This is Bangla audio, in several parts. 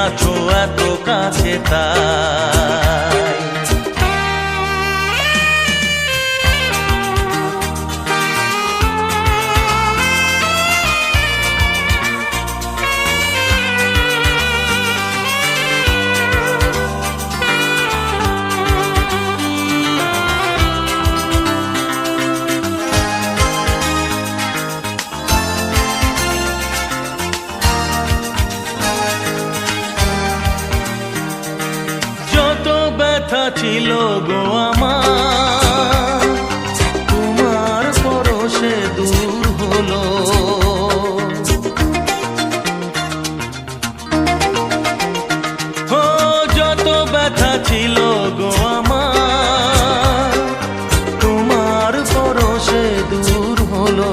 আছো এত কাছে তাই। ব্যথা ছিল গো আমার, তোমার পরশে দূর হলো। ও যত ব্যথা ছিল গো আমার, তোমার পরশে দূর হলো।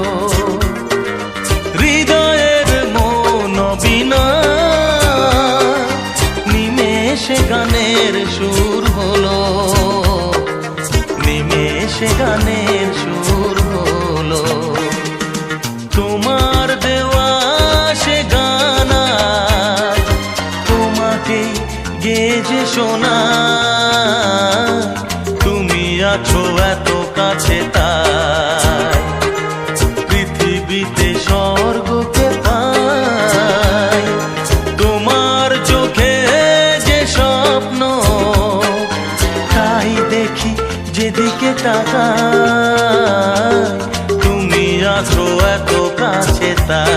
হৃদয়ের মন বিনা নিমেষে গানের সুর হলো, নিমেষে গানের সুর হলো। তোমার দেওয়া সে গানা তোমাকে গেজে শোনা, তুমি আছো এত কাছে তাই। পৃথিবীতে স্বর্গকে পাই, তোমার চোখে যে স্বপ্ন তাই দেখি যেদিকে তাকাই। তুমি আছো এত কাছে তাই।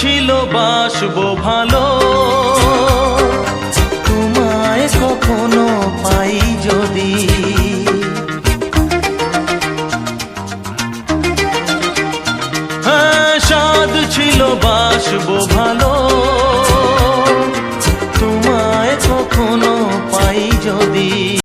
ছিল বাসবো ভালো, তোমায় কখনো পাই যদি। হ্যাঁ সাধ ছিল বাসবো